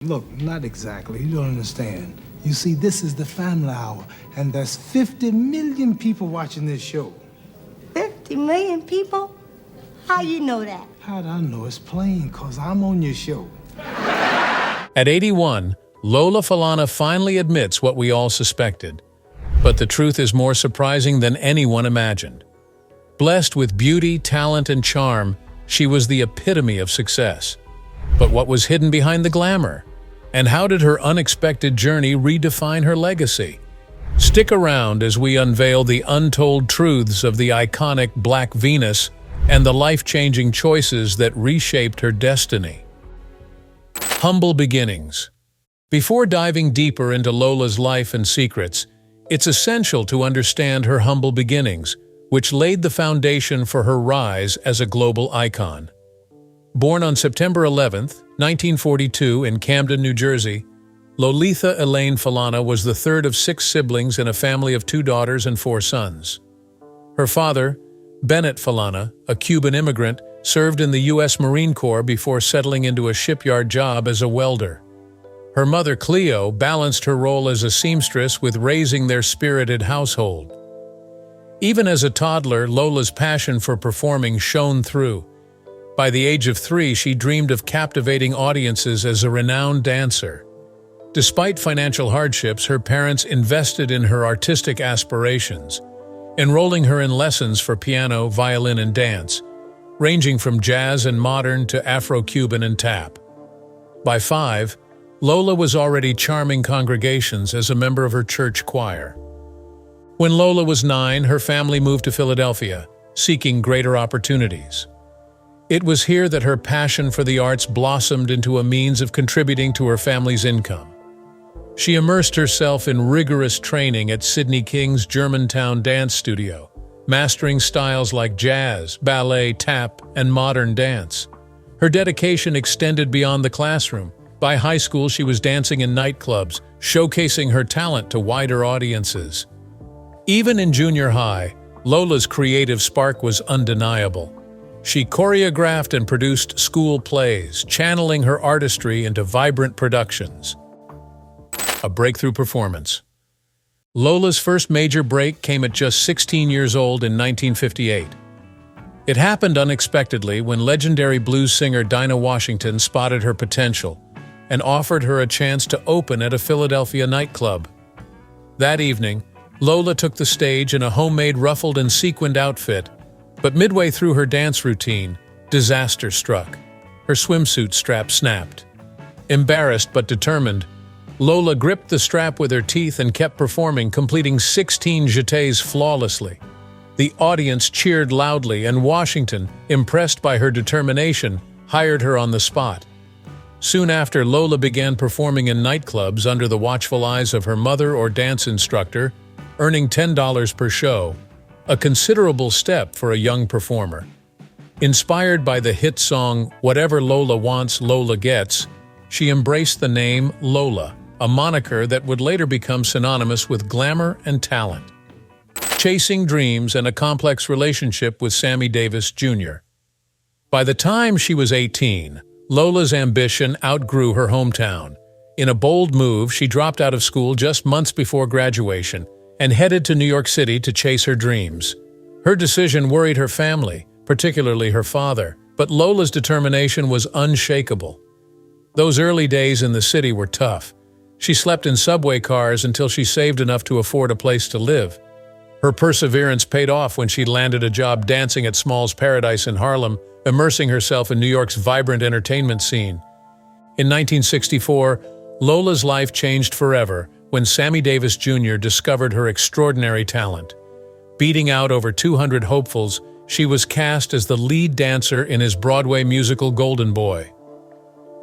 Look, not exactly. You don't understand. You see, this is the family hour, and there's 50 million people watching this show. 50 million people? How you know that? How'd I know? It's plain, because I'm on your show. At 81, Lola Falana finally admits what we all suspected. But the truth is more surprising than anyone imagined. Blessed with beauty, talent, and charm, she was the epitome of success. But what was hidden behind the glamour? And how did her unexpected journey redefine her legacy? Stick around as we unveil the untold truths of the iconic Black Venus and the life-changing choices that reshaped her destiny. Humble beginnings. Before diving deeper into Lola's life and secrets, it's essential to understand her humble beginnings, which laid the foundation for her rise as a global icon. Born on September 11, 1942 in Camden, New Jersey, Lolita Elaine Falana was the third of 6 siblings in a family of 2 daughters and 4 sons. Her father, Bennett Falana, a Cuban immigrant, served in the U.S. Marine Corps before settling into a shipyard job as a welder. Her mother, Cleo, balanced her role as a seamstress with raising their spirited household. Even as a toddler, Lola's passion for performing shone through. By the age of 3, she dreamed of captivating audiences as a renowned dancer. Despite financial hardships, her parents invested in her artistic aspirations, enrolling her in lessons for piano, violin, and dance, ranging from jazz and modern to Afro-Cuban and tap. By 5, Lola was already charming congregations as a member of her church choir. When Lola was 9, her family moved to Philadelphia, seeking greater opportunities. It was here that her passion for the arts blossomed into a means of contributing to her family's income. She immersed herself in rigorous training at Sidney King's Germantown dance studio, mastering styles like jazz, ballet, tap, and modern dance. Her dedication extended beyond the classroom. By high school, she was dancing in nightclubs, showcasing her talent to wider audiences. Even in junior high, Lola's creative spark was undeniable. She choreographed and produced school plays, channeling her artistry into vibrant productions. A breakthrough performance. Lola's first major break came at just 16 years old in 1958. It happened unexpectedly when legendary blues singer Dinah Washington spotted her potential and offered her a chance to open at a Philadelphia nightclub. That evening, Lola took the stage in a homemade ruffled and sequined outfit, but midway through her dance routine, disaster struck. Her swimsuit strap snapped. Embarrassed but determined, Lola gripped the strap with her teeth and kept performing, completing 16 jetés flawlessly. The audience cheered loudly, and Washington, impressed by her determination, hired her on the spot. Soon after, Lola began performing in nightclubs under the watchful eyes of her mother or dance instructor, earning $10 per show, a considerable step for a young performer. Inspired by the hit song "Whatever Lola Wants, Lola Gets," she embraced the name Lola, a moniker that would later become synonymous with glamour and talent. Chasing dreams and a complex relationship with Sammy Davis Jr. By the time she was 18, Lola's ambition outgrew her hometown. In a bold move, she dropped out of school just months before graduation and headed to New York City to chase her dreams. Her decision worried her family, particularly her father, but Lola's determination was unshakable. Those early days in the city were tough. She slept in subway cars until she saved enough to afford a place to live. Her perseverance paid off when she landed a job dancing at Small's Paradise in Harlem, immersing herself in New York's vibrant entertainment scene. In 1964, Lola's life changed forever when Sammy Davis Jr. discovered her extraordinary talent. Beating out over 200 hopefuls, she was cast as the lead dancer in his Broadway musical Golden Boy.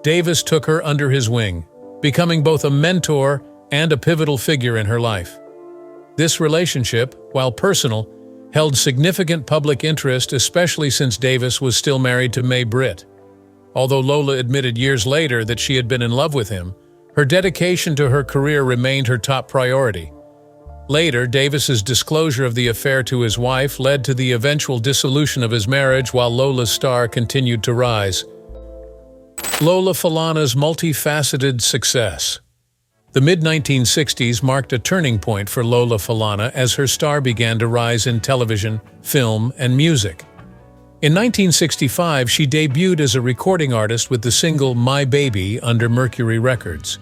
Davis took her under his wing, becoming both a mentor and a pivotal figure in her life. This relationship, while personal, held significant public interest, especially since Davis was still married to Mae Britt. Although Lola admitted years later that she had been in love with him, her dedication to her career remained her top priority. Later, Davis's disclosure of the affair to his wife led to the eventual dissolution of his marriage while Lola's star continued to rise. Lola Falana's multifaceted success. The mid-1960s marked a turning point for Lola Falana as her star began to rise in television, film, and music. In 1965, she debuted as a recording artist with the single My Baby under Mercury Records.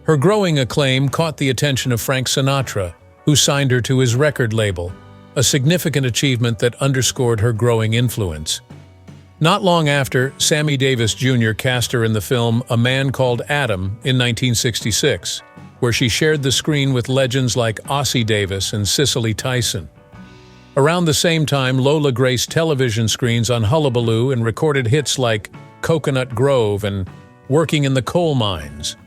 Her growing acclaim caught the attention of Frank Sinatra, who signed her to his record label, a significant achievement that underscored her growing influence. Not long after, Sammy Davis Jr. cast her in the film A Man Called Adam in 1966, where she shared the screen with legends like Ossie Davis and Cicely Tyson. Around the same time, Lola graced television screens on Hullabaloo and recorded hits like Coconut Grove and Working in the Coal Mines.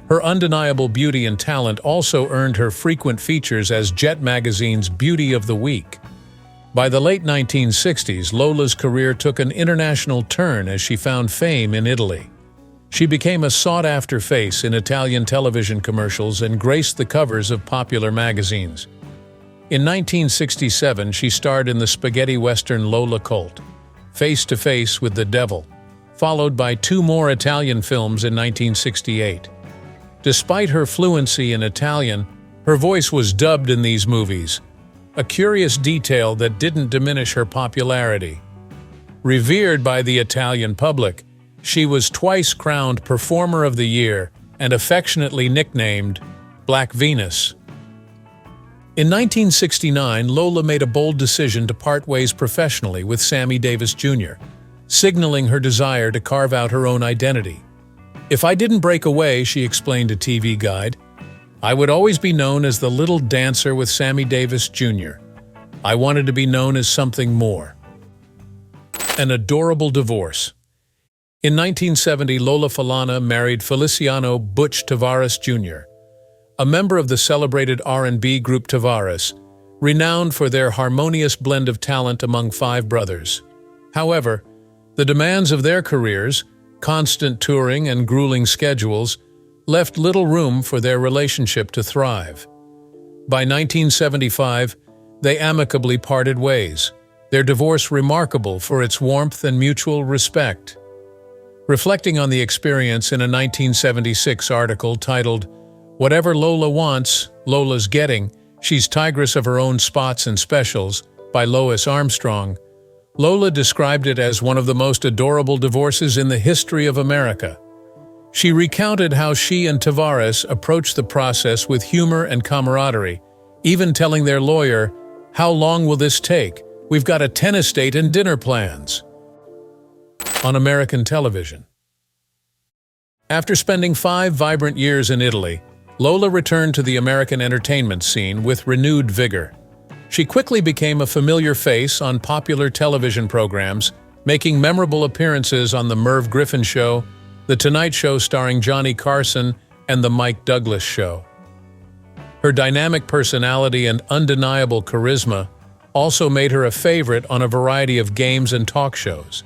Her undeniable beauty and talent also earned her frequent features as Jet Magazine's Beauty of the Week. By the late 1960s, Lola's career took an international turn as she found fame in Italy. She became a sought-after face in Italian television commercials and graced the covers of popular magazines. In 1967, she starred in the spaghetti western Lola Cult, Face to Face with the Devil, followed by two more Italian films in 1968. Despite her fluency in Italian, her voice was dubbed in these movies, a curious detail that didn't diminish her popularity. Revered by the Italian public, she was twice crowned Performer of the Year and affectionately nicknamed Black Venus. In 1969, Lola made a bold decision to part ways professionally with Sammy Davis Jr., signaling her desire to carve out her own identity. "If I didn't break away," she explained to TV Guide, "I would always be known as the little dancer with Sammy Davis Jr. I wanted to be known as something more." An adorable divorce. In 1970, Lola Falana married Feliciano Butch Tavares Jr., a member of the celebrated R&B group Tavares, renowned for their harmonious blend of talent among five brothers. However, the demands of their careers, constant touring and grueling schedules, left little room for their relationship to thrive. By 1975, they amicably parted ways, their divorce remarkable for its warmth and mutual respect. Reflecting on the experience in a 1976 article titled, "Whatever Lola Wants, Lola's Getting, She's Tigress of Her Own Spots and Specials," by Lois Armstrong, Lola described it as one of the most adorable divorces in the history of America. She recounted how she and Tavares approached the process with humor and camaraderie, even telling their lawyer, "How long will this take? We've got a tennis date and dinner plans." On American television. After spending 5 vibrant years in Italy, Lola returned to the American entertainment scene with renewed vigor. She quickly became a familiar face on popular television programs, making memorable appearances on The Merv Griffin Show, The Tonight Show starring Johnny Carson, and The Mike Douglas Show. Her dynamic personality and undeniable charisma also made her a favorite on a variety of games and talk shows.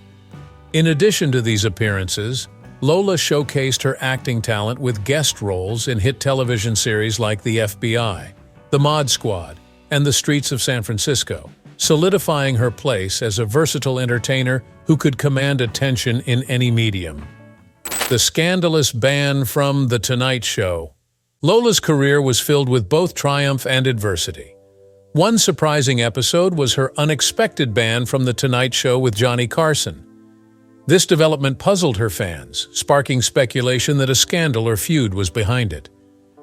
In addition to these appearances, Lola showcased her acting talent with guest roles in hit television series like The FBI, The Mod Squad, and The Streets of San Francisco, solidifying her place as a versatile entertainer who could command attention in any medium. The scandalous ban from The Tonight Show. Lola's career was filled with both triumph and adversity. One surprising episode was her unexpected ban from The Tonight Show with Johnny Carson. This development puzzled her fans, sparking speculation that a scandal or feud was behind it.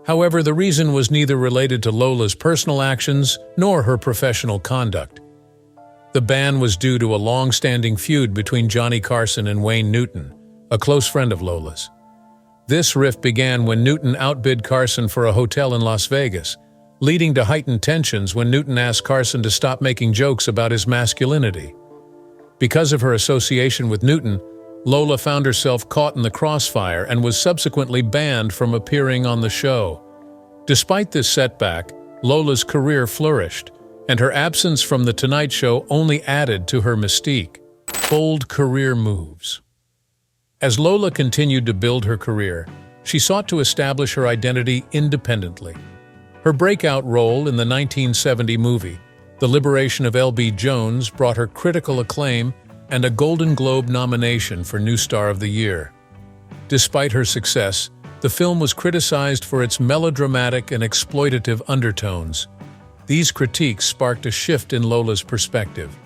However, the reason was neither related to Lola's personal actions nor her professional conduct. The ban was due to a long-standing feud between Johnny Carson and Wayne Newton, a close friend of Lola's. This rift began when Newton outbid Carson for a hotel in Las Vegas, leading to heightened tensions when Newton asked Carson to stop making jokes about his masculinity. Because of her association with Newton, Lola found herself caught in the crossfire and was subsequently banned from appearing on the show. Despite this setback, Lola's career flourished, and her absence from The Tonight Show only added to her mystique. Bold career moves. As Lola continued to build her career, she sought to establish her identity independently. Her breakout role in the 1970 movie, The Liberation of L.B. Jones, brought her critical acclaim and a Golden Globe nomination for New Star of the Year. Despite her success, the film was criticized for its melodramatic and exploitative undertones. These critiques sparked a shift in Lola's perspective,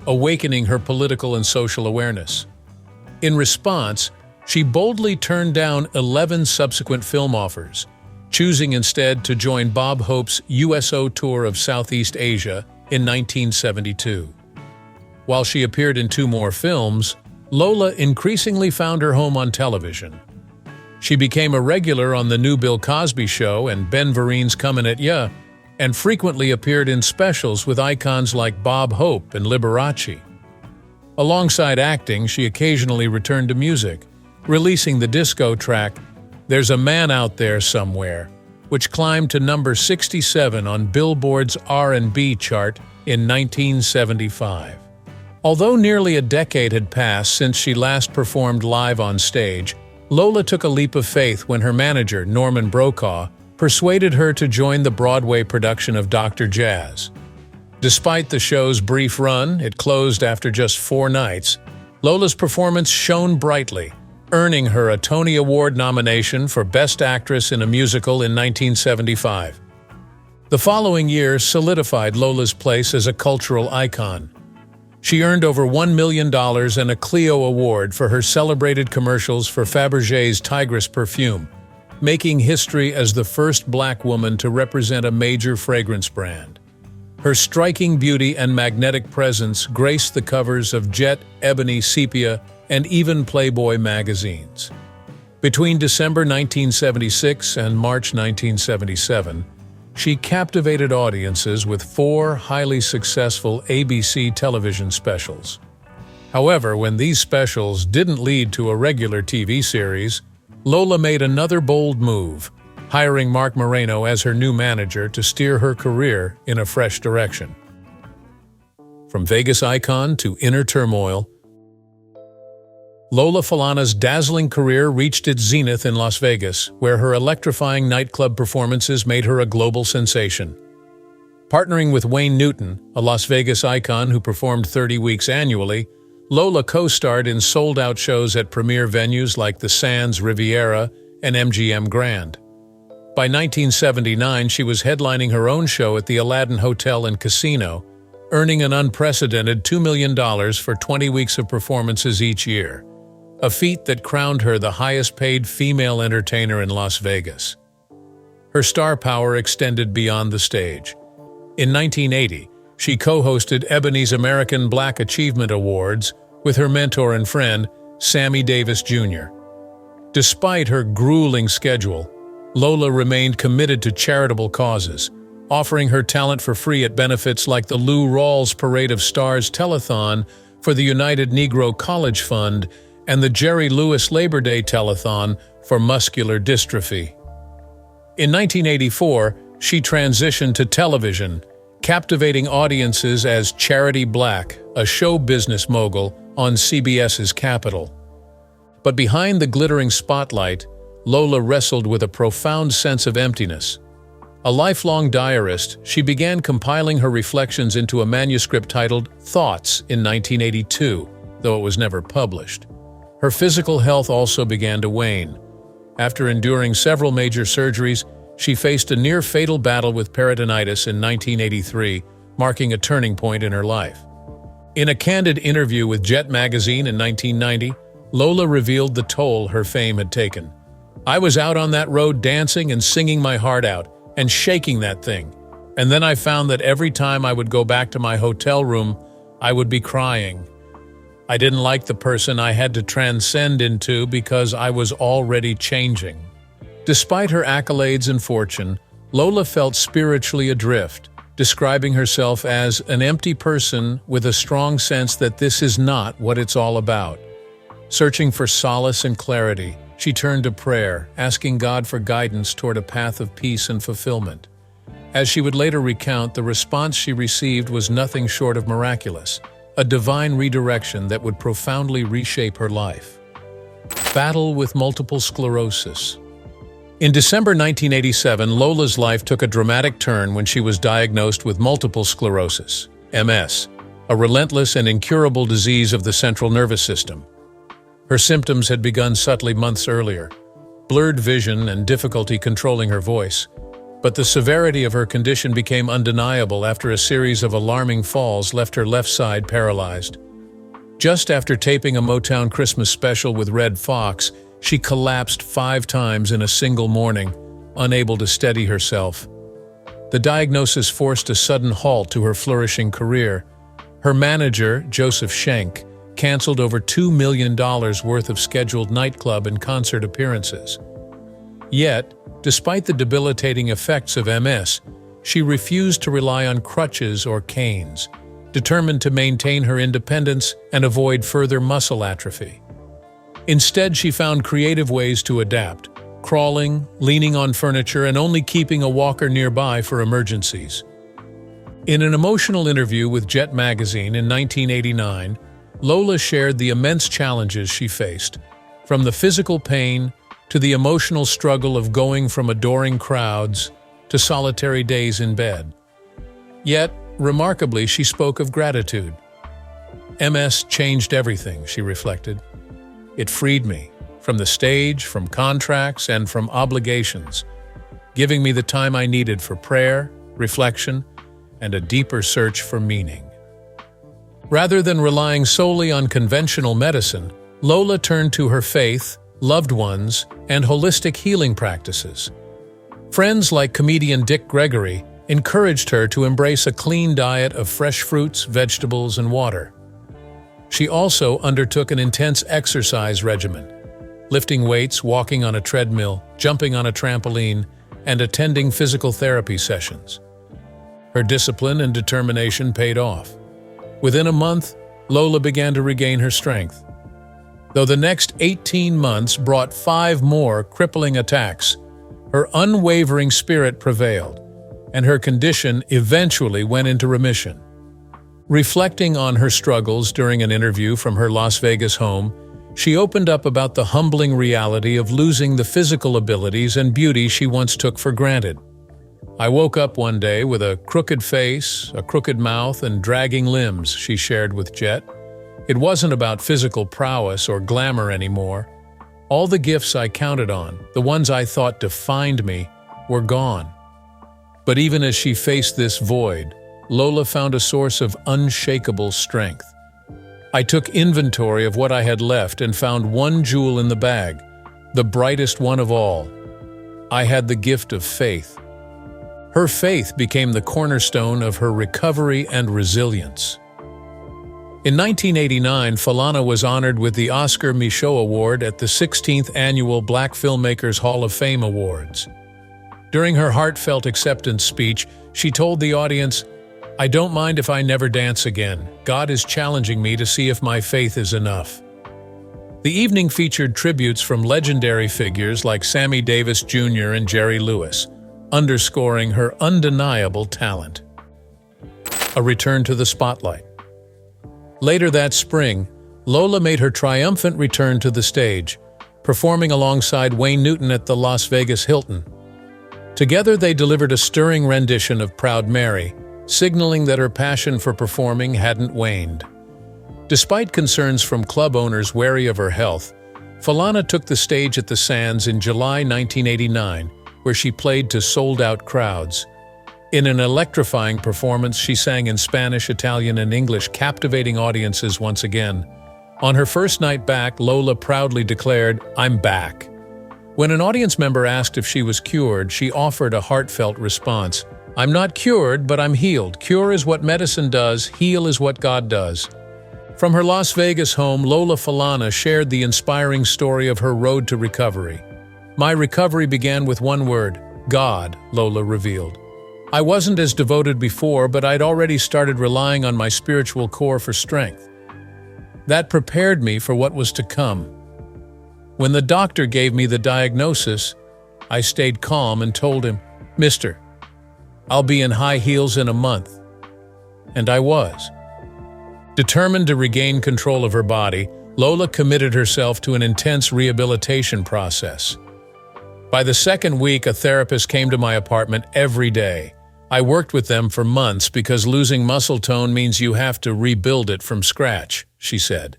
awakening her political and social awareness. In response, she boldly turned down 11 subsequent film offers, choosing instead to join Bob Hope's USO tour of Southeast Asia in 1972. While she appeared in 2 more films, Lola increasingly found her home on television. She became a regular on The New Bill Cosby Show and Ben Vereen's Comin' at Ya, and frequently appeared in specials with icons like Bob Hope and Liberace. Alongside acting, she occasionally returned to music, releasing the disco track There's a Man Out There Somewhere, which climbed to number 67 on Billboard's R&B chart in 1975. Although nearly a decade had passed since she last performed live on stage, Lola took a leap of faith when her manager, Norman Brokaw, persuaded her to join the Broadway production of Dr. Jazz. Despite the show's brief run, it closed after just 4 nights, Lola's performance shone brightly, earning her a Tony Award nomination for Best Actress in a Musical in 1975. The following year solidified Lola's place as a cultural icon. She earned over $1 million and a Clio Award for her celebrated commercials for Fabergé's Tigress perfume, making history as the first Black woman to represent a major fragrance brand. Her striking beauty and magnetic presence graced the covers of Jet, Ebony, Sepia, and even Playboy magazines. Between December 1976 and March 1977, she captivated audiences with 4 highly successful ABC television specials. However, when these specials didn't lead to a regular TV series, Lola made another bold move, hiring Mark Moreno as her new manager to steer her career in a fresh direction. From Vegas icon to inner turmoil, Lola Falana's dazzling career reached its zenith in Las Vegas, where her electrifying nightclub performances made her a global sensation. Partnering with Wayne Newton, a Las Vegas icon who performed 30 weeks annually, Lola co-starred in sold-out shows at premier venues like the Sands, Riviera, and MGM Grand. By 1979, she was headlining her own show at the Aladdin Hotel and Casino, earning an unprecedented $2 million for 20 weeks of performances each year, a feat that crowned her the highest-paid female entertainer in Las Vegas. Her star power extended beyond the stage. In 1980, she co-hosted Ebony's American Black Achievement Awards with her mentor and friend, Sammy Davis Jr. Despite her grueling schedule, Lola remained committed to charitable causes, offering her talent for free at benefits like the Lou Rawls Parade of Stars Telethon for the United Negro College Fund and the Jerry Lewis Labor Day Telethon for muscular dystrophy. In 1984, she transitioned to television, captivating audiences as Charity Black, a show business mogul on CBS's Capitol. But behind the glittering spotlight, Lola wrestled with a profound sense of emptiness. A lifelong diarist, she began compiling her reflections into a manuscript titled Thoughts in 1982, though it was never published. Her physical health also began to wane. After enduring several major surgeries, she faced a near-fatal battle with peritonitis in 1983, marking a turning point in her life. In a candid interview with Jet magazine in 1990, Lola revealed the toll her fame had taken. "I was out on that road dancing and singing my heart out, and shaking that thing. And then I found that every time I would go back to my hotel room, I would be crying. I didn't like the person I had to transcend into because I was already changing." Despite her accolades and fortune, Lola felt spiritually adrift, describing herself as an empty person with a strong sense that this is not what it's all about. Searching for solace and clarity, she turned to prayer, asking God for guidance toward a path of peace and fulfillment. As she would later recount, the response she received was nothing short of miraculous, a divine redirection that would profoundly reshape her life. Battle with multiple sclerosis. In December 1987, Lola's life took a dramatic turn when she was diagnosed with multiple sclerosis, MS, a relentless and incurable disease of the central nervous system. Her symptoms had begun subtly months earlier: blurred vision and difficulty controlling her voice. But the severity of her condition became undeniable after a series of alarming falls left her left side paralyzed. Just after taping a Motown Christmas special with Red Fox, she collapsed 5 times in a single morning, unable to steady herself. The diagnosis forced a sudden halt to her flourishing career. Her manager, Joseph Schenck, canceled over $2 million worth of scheduled nightclub and concert appearances. Yet, despite the debilitating effects of MS, she refused to rely on crutches or canes, determined to maintain her independence and avoid further muscle atrophy. Instead, she found creative ways to adapt, crawling, leaning on furniture, and only keeping a walker nearby for emergencies. In an emotional interview with Jet magazine in 1989, Lola shared the immense challenges she faced, from the physical pain to the emotional struggle of going from adoring crowds to solitary days in bed. Yet, remarkably, she spoke of gratitude. MS changed everything, she reflected. It freed me from the stage, from contracts, and from obligations, giving me the time I needed for prayer, reflection, and a deeper search for meaning. Rather than relying solely on conventional medicine, Lola turned to her faith, loved ones, and holistic healing practices. Friends like comedian Dick Gregory encouraged her to embrace a clean diet of fresh fruits, vegetables, and water. She also undertook an intense exercise regimen, lifting weights, walking on a treadmill, jumping on a trampoline, and attending physical therapy sessions. Her discipline and determination paid off. Within a month, Lola began to regain her strength. Though the next 18 months brought 5 more crippling attacks, her unwavering spirit prevailed, and her condition eventually went into remission. Reflecting on her struggles during an interview from her Las Vegas home, she opened up about the humbling reality of losing the physical abilities and beauty she once took for granted. "I woke up one day with a crooked face, a crooked mouth, and dragging limbs," she shared with Jet. "It wasn't about physical prowess or glamour anymore. All the gifts I counted on, the ones I thought defined me, were gone." But even as she faced this void, Lola found a source of unshakable strength. "I took inventory of what I had left and found one jewel in the bag, the brightest one of all. I had the gift of faith." Her faith became the cornerstone of her recovery and resilience. In 1989, Falana was honored with the Oscar Michaud Award at the 16th Annual Black Filmmakers Hall of Fame Awards. During her heartfelt acceptance speech, she told the audience, "I don't mind if I never dance again. God is challenging me to see if my faith is enough." The evening featured tributes from legendary figures like Sammy Davis Jr. and Jerry Lewis, underscoring her undeniable talent. A return to the spotlight. Later that spring, Lola made her triumphant return to the stage, performing alongside Wayne Newton at the Las Vegas Hilton. Together they delivered a stirring rendition of Proud Mary, signaling that her passion for performing hadn't waned. Despite concerns from club owners wary of her health, Falana took the stage at the Sands in July 1989, where she played to sold-out crowds. In an electrifying performance, she sang in Spanish, Italian, and English, captivating audiences once again. On her first night back, Lola proudly declared, "I'm back." When an audience member asked if she was cured, she offered a heartfelt response. "I'm not cured, but I'm healed. Cure is what medicine does, heal is what God does." From her Las Vegas home, Lola Falana shared the inspiring story of her road to recovery. "My recovery began with one word, God," Lola revealed. "I wasn't as devoted before, but I'd already started relying on my spiritual core for strength. That prepared me for what was to come. When the doctor gave me the diagnosis, I stayed calm and told him, 'Mister, I'll be in high heels in a month.' And I was." Determined to regain control of her body, Lola committed herself to an intense rehabilitation process. By the second week, a therapist came to my apartment every day. I worked with them for months because losing muscle tone means you have to rebuild it from scratch, she said.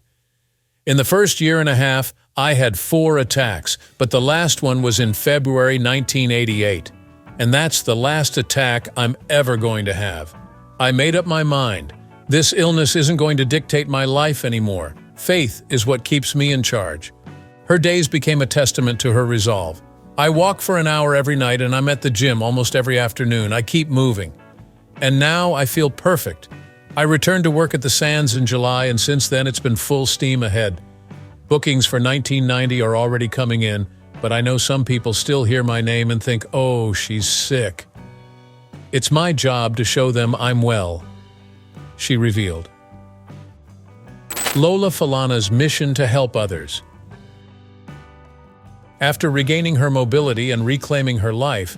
In the first year and a half, I had 4 attacks, but the last one was in February 1988. And that's the last attack I'm ever going to have. I made up my mind. This illness isn't going to dictate my life anymore. Faith is what keeps me in charge. Her days became a testament to her resolve. I walk for an hour every night and I'm at the gym almost every afternoon. I keep moving. And now I feel perfect. I returned to work at the Sands in July, and since then it's been full steam ahead. Bookings for 1990 are already coming in, but I know some people still hear my name and think, oh, she's sick. It's my job to show them I'm well, she revealed. Lola Falana's mission to help others. After regaining her mobility and reclaiming her life,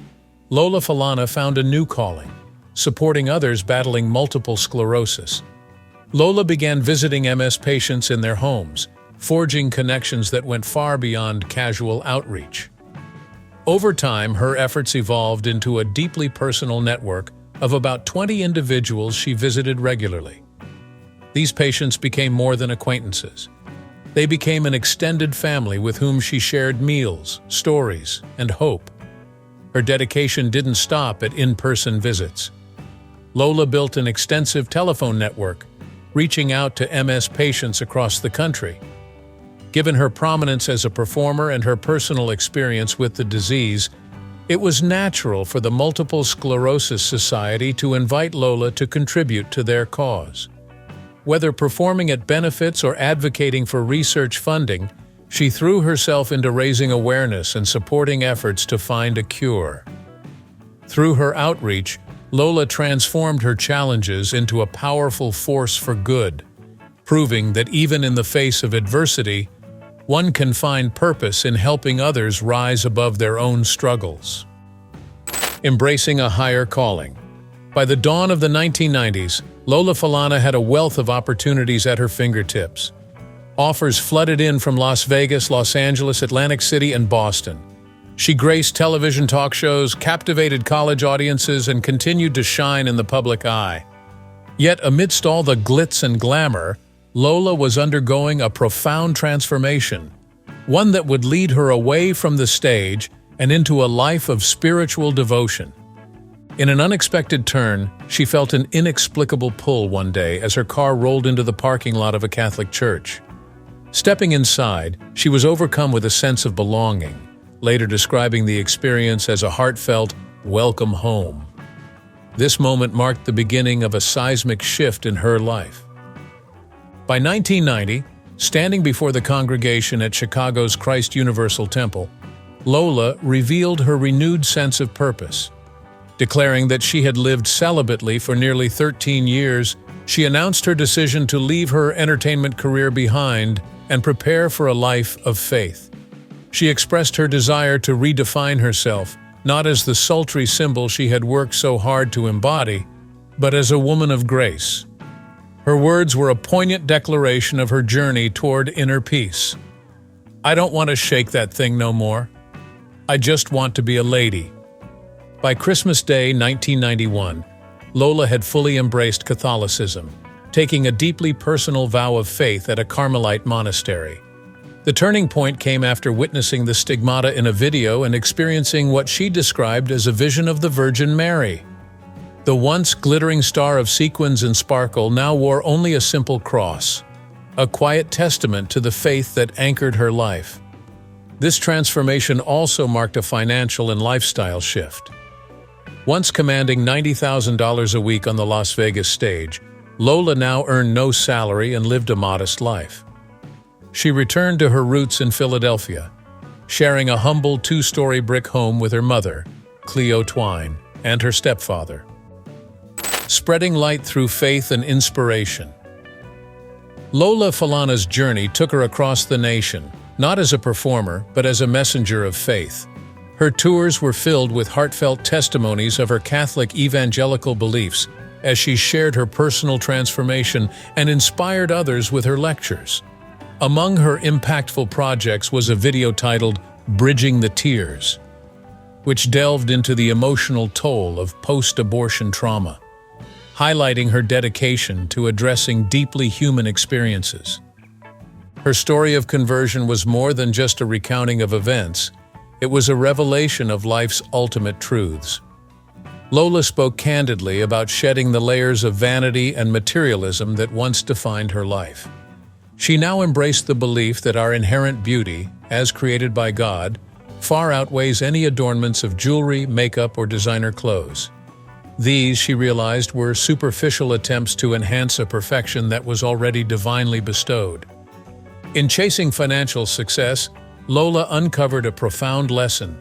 Lola Falana found a new calling, supporting others battling multiple sclerosis. Lola began visiting MS patients in their homes, forging connections that went far beyond casual outreach. Over time, her efforts evolved into a deeply personal network of about 20 individuals she visited regularly. These patients became more than acquaintances. They became an extended family with whom she shared meals, stories, and hope. Her dedication didn't stop at in-person visits. Lola built an extensive telephone network, reaching out to MS patients across the country. Given her prominence as a performer and her personal experience with the disease, it was natural for the Multiple Sclerosis Society to invite Lola to contribute to their cause. Whether performing at benefits or advocating for research funding, she threw herself into raising awareness and supporting efforts to find a cure. Through her outreach, Lola transformed her challenges into a powerful force for good, proving that even in the face of adversity, one can find purpose in helping others rise above their own struggles. Embracing a higher calling. By the dawn of the 1990s, Lola Falana had a wealth of opportunities at her fingertips. Offers flooded in from Las Vegas, Los Angeles, Atlantic City, and Boston. She graced television talk shows, captivated college audiences, and continued to shine in the public eye. Yet amidst all the glitz and glamour, Lola was undergoing a profound transformation, one that would lead her away from the stage and into a life of spiritual devotion. In an unexpected turn, she felt an inexplicable pull one day as her car rolled into the parking lot of a Catholic church. Stepping inside, she was overcome with a sense of belonging, later describing the experience as a heartfelt welcome home. This moment marked the beginning of a seismic shift in her life. By 1990, standing before the congregation at Chicago's Christ Universal Temple, Lola revealed her renewed sense of purpose. Declaring that she had lived celibately for nearly 13 years, she announced her decision to leave her entertainment career behind and prepare for a life of faith. She expressed her desire to redefine herself, not as the sultry symbol she had worked so hard to embody, but as a woman of grace. Her words were a poignant declaration of her journey toward inner peace. I don't want to shake that thing no more. I just want to be a lady. By Christmas Day 1991, Lola had fully embraced Catholicism, taking a deeply personal vow of faith at a Carmelite monastery. The turning point came after witnessing the stigmata in a video and experiencing what she described as a vision of the Virgin Mary. The once glittering star of sequins and sparkle now wore only a simple cross, a quiet testament to the faith that anchored her life. This transformation also marked a financial and lifestyle shift. Once commanding $90,000 a week on the Las Vegas stage, Lola now earned no salary and lived a modest life. She returned to her roots in Philadelphia, sharing a humble 2-story brick home with her mother, Cleo Twine, and her stepfather. Spreading light through faith and inspiration. Lola Falana's journey took her across the nation, not as a performer, but as a messenger of faith. Her tours were filled with heartfelt testimonies of her Catholic evangelical beliefs as she shared her personal transformation and inspired others with her lectures. Among her impactful projects was a video titled "Bridging the Tears," which delved into the emotional toll of post-abortion trauma, highlighting her dedication to addressing deeply human experiences. Her story of conversion was more than just a recounting of events. It was a revelation of life's ultimate truths. Lola spoke candidly about shedding the layers of vanity and materialism that once defined her life. She now embraced the belief that our inherent beauty, as created by God, far outweighs any adornments of jewelry, makeup, or designer clothes. These, she realized, were superficial attempts to enhance a perfection that was already divinely bestowed. In chasing financial success, Lola uncovered a profound lesson.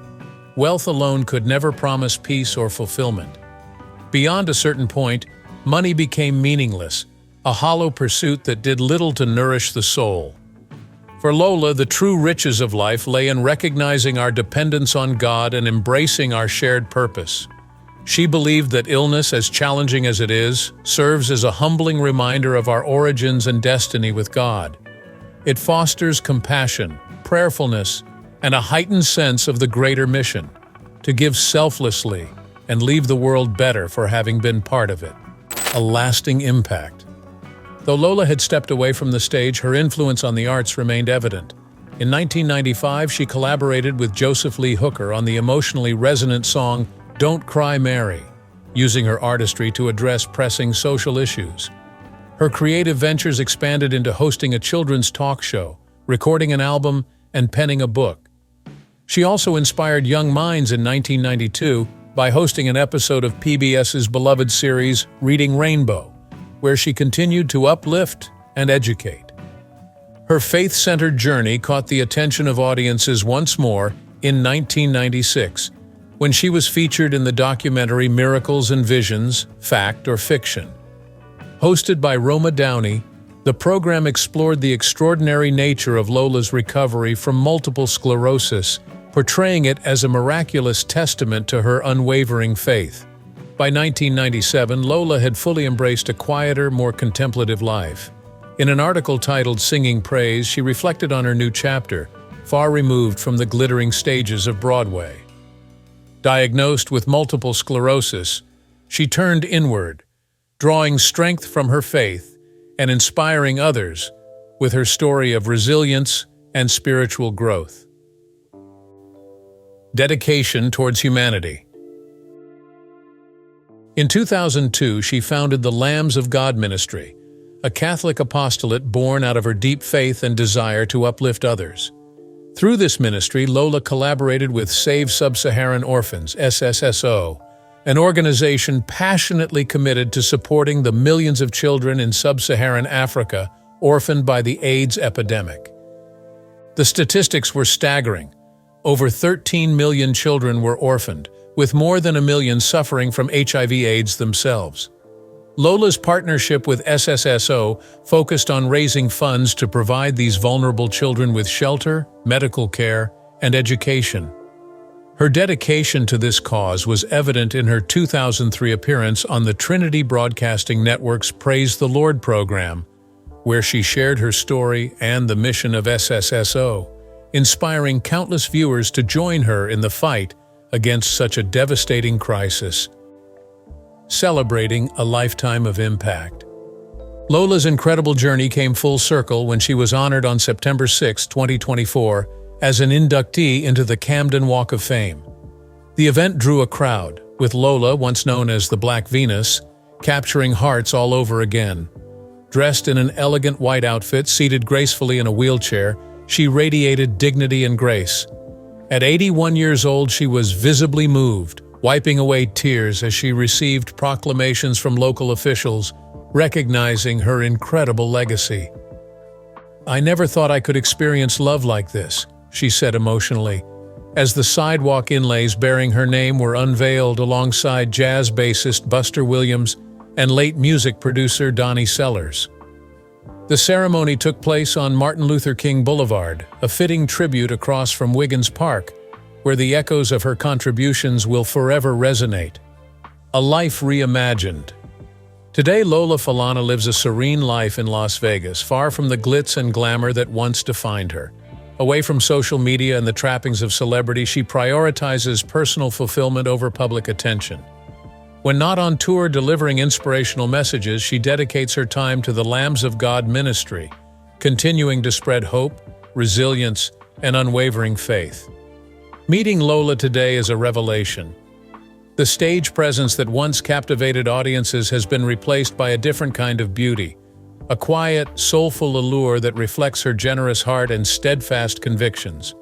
Wealth alone could never promise peace or fulfillment. Beyond a certain point, money became meaningless, a hollow pursuit that did little to nourish the soul. For Lola, the true riches of life lay in recognizing our dependence on God and embracing our shared purpose. She believed that illness, as challenging as it is, serves as a humbling reminder of our origins and destiny with God. It fosters compassion, prayerfulness, and a heightened sense of the greater mission, to give selflessly and leave the world better for having been part of it. A lasting impact. Though Lola had stepped away from the stage, her influence on the arts remained evident. In 1995, she collaborated with Joseph Lee Hooker on the emotionally resonant song "Don't Cry Mary," using her artistry to address pressing social issues. Her creative ventures expanded into hosting a children's talk show, recording an album, and penning a book. She also inspired young minds in 1992 by hosting an episode of PBS's beloved series Reading Rainbow, where she continued to uplift and educate. Her faith-centered journey caught the attention of audiences once more in 1996, when she was featured in the documentary Miracles and Visions, Fact or Fiction. Hosted by Roma Downey, the program explored the extraordinary nature of Lola's recovery from multiple sclerosis, portraying it as a miraculous testament to her unwavering faith. By 1997, Lola had fully embraced a quieter, more contemplative life. In an article titled Singing Praise, she reflected on her new chapter, far removed from the glittering stages of Broadway. Diagnosed with multiple sclerosis, she turned inward, drawing strength from her faith and inspiring others with her story of resilience and spiritual growth. Dedication towards humanity. In 2002, she founded the Lambs of God Ministry, a Catholic apostolate born out of her deep faith and desire to uplift others. Through this ministry, Lola collaborated with Save Sub-Saharan Orphans, SSSO, an organization passionately committed to supporting the millions of children in sub-Saharan Africa orphaned by the AIDS epidemic. The statistics were staggering. Over 13 million children were orphaned, with more than 1 million suffering from HIV/AIDS themselves. Lola's partnership with SSSO focused on raising funds to provide these vulnerable children with shelter, medical care, and education. Her dedication to this cause was evident in her 2003 appearance on the Trinity Broadcasting Network's Praise the Lord program, where she shared her story and the mission of SSSO, inspiring countless viewers to join her in the fight against such a devastating crisis. Celebrating a lifetime of impact. Lola's incredible journey came full circle when she was honored on September 6, 2024, as an inductee into the Camden Walk of Fame. The event drew a crowd, with Lola, once known as the Black Venus, capturing hearts all over again. Dressed in an elegant white outfit, seated gracefully in a wheelchair, she radiated dignity and grace. At 81 years old, she was visibly moved, wiping away tears as she received proclamations from local officials, recognizing her incredible legacy. "I never thought I could experience love like this," she said emotionally, as the sidewalk inlays bearing her name were unveiled alongside jazz bassist Buster Williams and late music producer Donnie Sellers. The ceremony took place on Martin Luther King Boulevard, a fitting tribute across from Wiggins Park, where the echoes of her contributions will forever resonate. A life reimagined. Today, Lola Falana lives a serene life in Las Vegas, far from the glitz and glamour that once defined her. Away from social media and the trappings of celebrity, she prioritizes personal fulfillment over public attention. When not on tour delivering inspirational messages, she dedicates her time to the Lambs of God ministry, continuing to spread hope, resilience, and unwavering faith. Meeting Lola today is a revelation. The stage presence that once captivated audiences has been replaced by a different kind of beauty, a quiet, soulful allure that reflects her generous heart and steadfast convictions.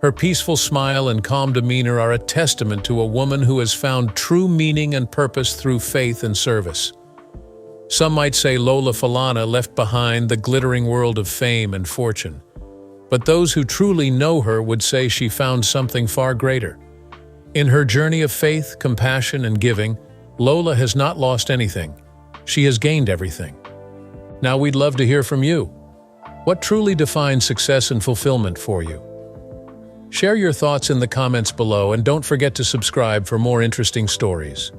Her peaceful smile and calm demeanor are a testament to a woman who has found true meaning and purpose through faith and service. Some might say Lola Falana left behind the glittering world of fame and fortune, but those who truly know her would say she found something far greater. In her journey of faith, compassion, and giving, Lola has not lost anything. She has gained everything. Now we'd love to hear from you. What truly defines success and fulfillment for you? Share your thoughts in the comments below and don't forget to subscribe for more interesting stories.